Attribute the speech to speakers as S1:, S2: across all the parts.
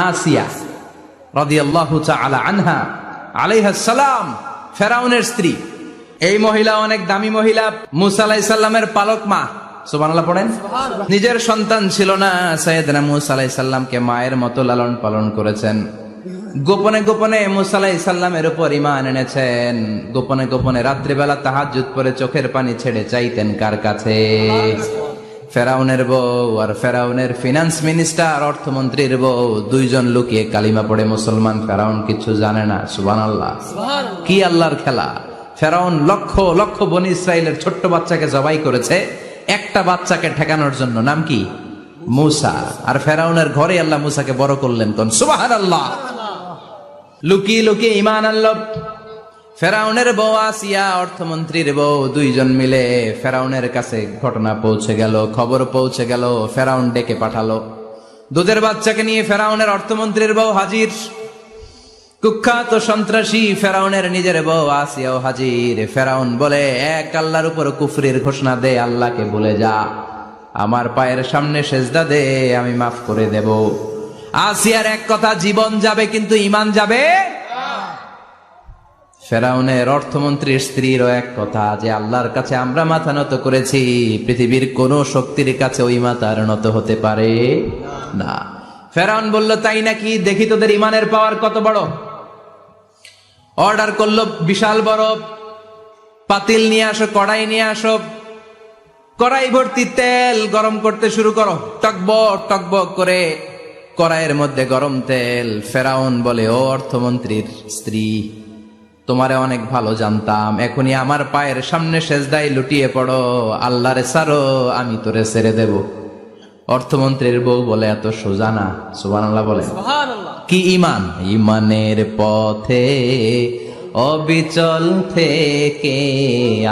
S1: আসিয়া রাদিয়াল্লাহু তাআলা আনহা আলাইহাস সালাম, ফেরাউনের স্ত্রী। এই মহিলা অনেক দামি মহিলা, মুসা আলাইহিস সালামের পালক মা। সুবহানাল্লাহ পড়েন। নিজের সন্তান ছিল না, সাইয়েদনা মুসা আলাইহিস সালামকে মায়ের মতো লালন পালন করেছেন। গোপনে গোপনে মুসা আলাইহিস সালামের উপর ঈমান এনেছেন। গোপনে গোপনে রাত্রিবেলা তাহাজ্জুদ পড়ে চোখের পানি ছেড়ে চাইতেন কার কাছে? ফেরাউনের বউ আর ফেরাউনের ফিনান্স মিনিস্টার, অর্থমন্ত্রীর বউ, দুইজন লুকিয়ে কালিমা পড়ে মুসলমান। ফেরাউন কিছু জানে না। সুবহানাল্লাহ। কি আল্লাহর খেলা! ফেরাউন লক্ষ লক্ষ বনি ইসরাইলের ছোট্ট বাচ্চাকে জবাই করেছে একটা বাচ্চাকে ঠেকানোর জন্য। নাম কি? মুসা। আর ফেরাউনের ঘরে আল্লাহ মুসাকে বড় করলেন। কোন সুবহানাল্লাহ! লুকিয়ে লুকিয়ে ঈমান আনলো। ফেরাউনের বউ আসিয়া, অর্থমন্ত্রীর বউ, দুইজন মিলে ফেরাউনের কাছে ঘটনা পৌঁছে গেল, খবর পৌঁছে গেল। ফেরাউন ডেকে পাঠালো। দুধের বাচ্চাকে নিয়ে ফেরাউনের অর্থমন্ত্রীর বউ হাজির। কুখ্যাত সন্ত্রাসী ফেরাউনের নিজের বউ আসিয়াও হাজির। ফেরাউন বলে, এক আল্লাহর উপর কুফরির ঘোষণা দে, আল্লাহকে ভুলে যা, আমার পায়ের সামনে সেজদা দে, আমি মাফ করে দেব। আসিয়ার এক কথা, জীবন যাবে কিন্তু ঈমান যাবে। ফেরাউনের অর্থমন্ত্রীর স্ত্রীরও এক কথা, যে আল্লাহর কাছে আমরা মাথা নত করেছি, পৃথিবীর কোন শক্তির কাছে ওই মাথার নত হতে পারে না। ফেরাউন বলল, তাই নাকি? দেখি তোদের ঈমানের পাওয়ার কত বড়। অর্ডার করলো, বিশাল বড় পাতিল নিয়ে আসো, কড়াই নিয়ে আসো, কড়াই ভর্তি তেল গরম করতে শুরু করো। টকবক টকবক করে কড়াইয়ের মধ্যে গরম তেল। ফেরাউন বলে, ও অর্থমন্ত্রীর স্ত্রী, তোমারে অনেক ভালো জানতাম, এখনই আমার পায়ের সামনে সেজদায় লুটিয়ে পড়ো, আল্লাহরে ছাড়ো, আমি তোরে ছেড়ে দেব। অর্থমন্ত্রীর বউ বলে, এত সোজা না। সুবহানাল্লাহ বলে। কি ঈমান? ঈমানের পথে অবিচল থেকে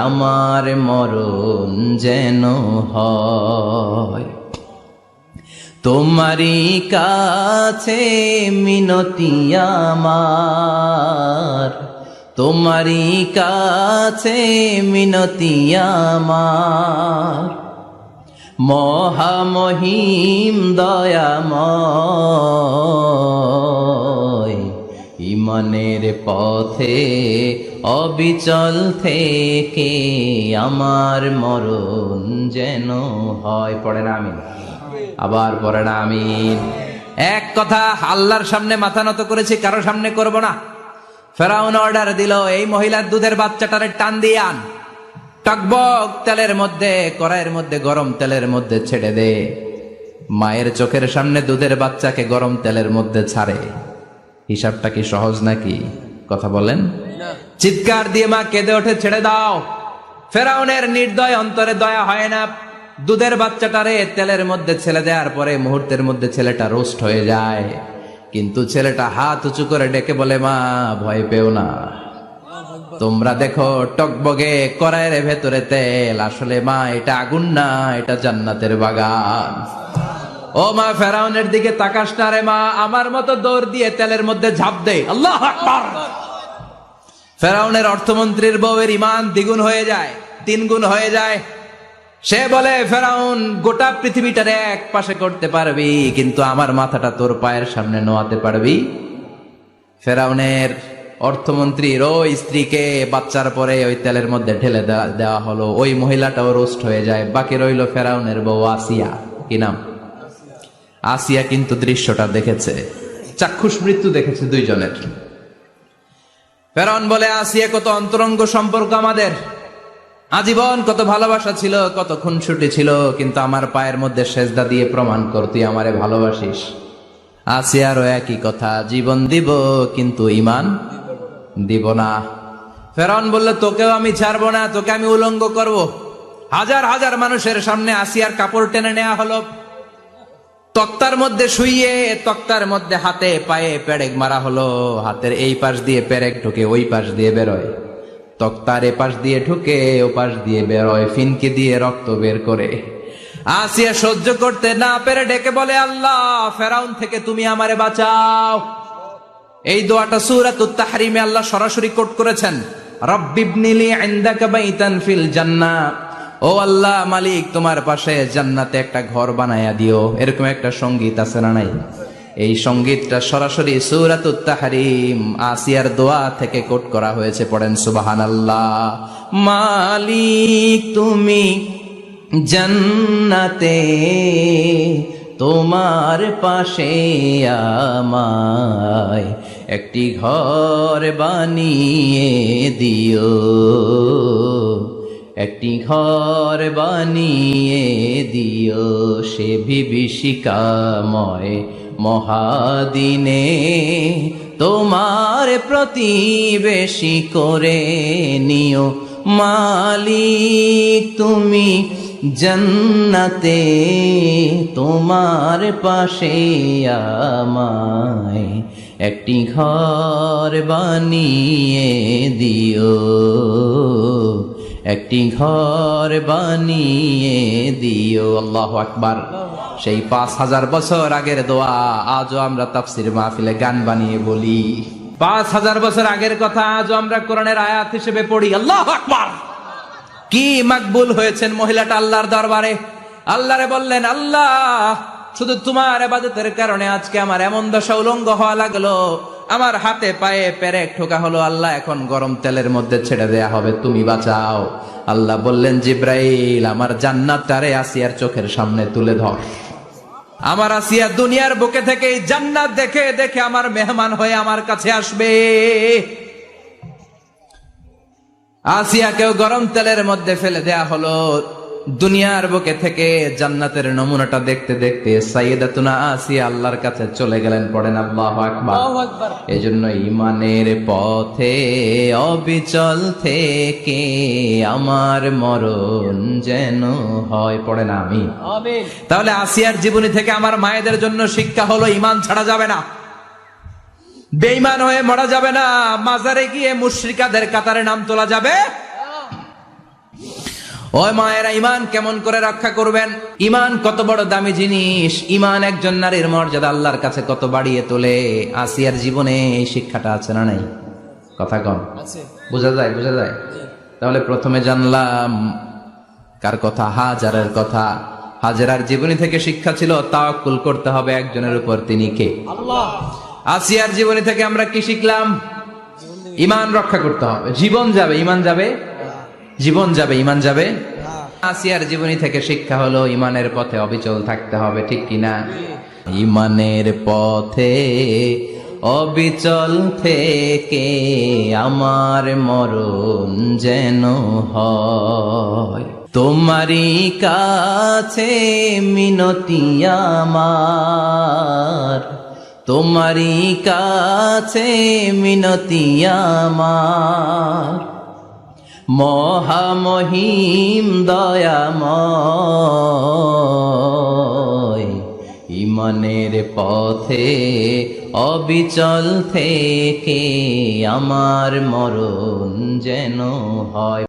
S1: আমার মরণ যেন হয়, তোমারই কাছে মিনতি আমার, তোমারই কাছে মিনতি আমার, মহামহিম দয়াময়, ঈমানের পথে অবিচল থেকে আমার মরণ যেন হয়। পড়েন আমিন। আবার পড়েন আমিন। এক কথা, আল্লাহর সামনে মাথা নত করেছি, কারো সামনে করব না। ফেরাউন অর্ডার দিল, এই মহিলার দুধের বাচ্চাটারে টান দিয়ে আন, টকবক তেলের মধ্যে, কড়াইয়ের মধ্যে গরম তেলের মধ্যে ছেড়ে দে। মায়ের চোখের সামনে দুধের বাচ্চাকে গরম তেলের মধ্যে ছাড়ে। হিসাবটা কি সহজ নাকি? কথা বলেন। চিৎকার দিয়ে মা কেঁদে ওঠে, ছেড়ে দাও। ফেরাউনের নির্দয় অন্তরে দয়া হয় না। দুধের বাচ্চাটারে তেলের মধ্যে ছেড়ে দেওয়ার পরে মুহূর্তের মধ্যে ছেলেটা রোস্ট হয়ে যায়। কিন্তু ছেলেটা হাত উঁচু করে ডেকে বলে, মা ভয় পেও না, তোমরা দেখো টকবগে কড়াইয়ের ভেতরে তেল, আসলে মা এটা আগুন না, এটা জান্নাতের বাগান। ও মা, ফেরাউনের দিকে তাকাস না রে মা, আমার মতো দৌড় দিয়ে তেলের মধ্যে ঝাঁপ দে। আল্লাহু আকবার। ফেরাউনের অর্থমন্ত্রীর বউয়ের ঈমান দ্বিগুণ হয়ে যায়, 3 গুণ হয়ে যায়। সে বলে, ফেরাউন, গোটা পৃথিবীটারে এক পাশে করতে পারবি, কিন্তু আমার মাথাটা তোর পায়ের সামনে নোয়াতে পারবি? ফেরাউনের অর্থমন্ত্রীর ওই স্ত্রীকে বাচ্চার পরে ওই তেলের মধ্যে ঢেলে দেওয়া হলো। ওই মহিলাটাও রোস্ট হয়ে যায়। বাকি রইল ফেরাউনের বউ আসিয়া। কি নাম? আসিয়া কিন্তু দৃশ্যটা দেখেছে, চাক্ষুষ মৃত্যু দেখেছে দুইজনের। ফেরাউন বলে, আসিয়া, কত অন্তরঙ্গ সম্পর্ক আমাদের, আজীবন কত ভালোবাসা ছিল, কত খুনসুটি ছিল, কিন্তু আমার পায়ের মধ্যে সেজদা দিয়ে প্রমাণ কর তুই আমারে ভালোবাসিস। আসিয়ারও একই কথা, জীবন দিব কিন্তু ঈমান দিব না। ফেরাউন বলল, তোকেও আমি ছাড়বো না, তোকে আমি উলঙ্গ করব। হাজার হাজার মানুষের সামনে আসিয়ার কাপড় টেনে নেওয়া হলো, তক্তার মধ্যে শুইয়ে তক্তার মধ্যে হাতে পায়ে পেরেক মারা হলো। হাতের এই পাশ দিয়ে পেরেক ঢুকে ওই পাশ দিয়ে বেরোয়, তক্তার এ পাশ দিয়ে ঢুকে ও পাশ দিয়ে বেরোয়, ফিনকে দিয়ে রক্ত বের করে। আসিয়া সহ্য করতে না পেরে ডেকে বলে, আল্লাহ, ফেরাউন থেকে তুমি আমারে বাঁচাও। এই দোয়াটা সূরাতুত তাহরিমে আল্লাহ সরাসরি কোট করেছেন, রব্বিবনিলি ইনদাকা বাইতান ফিল জান্নাহ। ও আল্লাহ মালিক, তোমার পাশে জান্নাতে একটা ঘর বানায়া দিও। এরকম একটা সঙ্গীত আছে না নাই? এই সঙ্গীতটা সরাসরি সূরাতুত তাহরিম আসিয়ার দোয়া থেকে কোট করা হয়েছে, পড়েন সুবহানাল্লাহ। মালিক তুমি জান্নাতে, তোমার পাশে আমায় একটি ঘর বানিয়ে দিও, একটি ঘর বানিয়ে দিও, সে বিভীষিকাময় মহাদিনে তোমার প্রতিবেশী করে নিও। মালিক তুমি জান্নাতে, তোমার পাশে আমায় একটি ঘর বানিয়ে দিও, একটি ঘর বানিয়ে দিও। আল্লাহু আকবার। সেই 5000 বছর আগের দোয়া আজও আমরা তাফসীর মাহফিলে গান বানিয়ে বলি। 5000 বছর আগের কথা আজও আমরা কোরআনের আয়াত হিসেবে পড়ি। আল্লাহু আকবার। কি মাকবুল হয়েছেন মহিলাটা আল্লাহর দরবারে। আল্লাহরে বললেন, আল্লাহ শুধু তোমার ইবাদতের কারণে আজকে আমার এমন দশা উলঙ্গ হওয়া লাগলো, আমার হাতে পায়ে পেরেক ঠোকা হলো, আল্লাহ এখন গরম তেলের মধ্যে ছেড়ে দেয়া হবে, তুমি বাঁচাও। আল্লাহ বললেন, জিব্রাইল আমার জান্নাতটারে আসিয়ার চোখের সামনে তুলে ধর। আমার আসিয়া দুনিয়ার বুকে থেকে এই জান্নাত দেখে দেখে আমার মেহমান হয়ে আমার কাছে আসবে। আসিয়াকেও গরম তেলের মধ্যে ফেলে দেয়া হলো। দুনিয়ার বুকে থেকে জান্নাতের নমুনাটা দেখতে দেখতে সাইয়েদাতুনা আসিয়া আল্লাহর কাছে চলে গেলেন। পড়েন আল্লাহু আকবার। এজন্য ঈমানের পথে অবিচল থেকে আমার মরণ যেন হয়। পড়েন আমিন। তাহলে আসিয়ার জীবনী থেকে আমার মায়েদের জন্য শিক্ষা হলো, ঈমান ছাড়া যাবে না, বেঈমান হয়ে মরা যাবে না, মাজারে গিয়ে মুশরিকাদের কাতারে নাম তোলা যাবে। ওই মায়েরা ঈমান কেমন করে রক্ষা করবেন? ঈমান কত বড় দামি জিনিস, ঈমান একজন নারীর মর্যাদা আল্লাহর কাছে কত বাড়িয়ে তোলে। আসিয়ার জীবনে এই শিক্ষাটা আছে না নাই? কথা কম বোঝা যায়? বোঝা যায়। তাহলে প্রথমে জানলাম কার কথা? হাজারের কথা। হাজারার জীবনী থেকে শিক্ষা ছিল তাওয়াক্কুল করতে হবে একজনের উপর, তিনি কে? আল্লাহ। আসিয়ার জীবনী থেকে আমরা কি শিখলাম? ঈমান রক্ষা করতে হবে। জীবন যাবে, ঈমান যাবে, জীবন যাবে, ঈমান যাবে। আসিয়ার জীবনী থেকে শিক্ষা হলো ঈমানের পথে অবিচল থাকতে হবে, ঠিক কিনা? ঈমানের পথে অবিচল থেকে আমার মরণ যেন হয়, তোমারই কাছে মিনতি আমার, তোমারই কাছে মিনতি আমার, মহামহিম দয়াময়, ঈমানের পথে অবিচল থেকে আমার মরণ যেন হয়।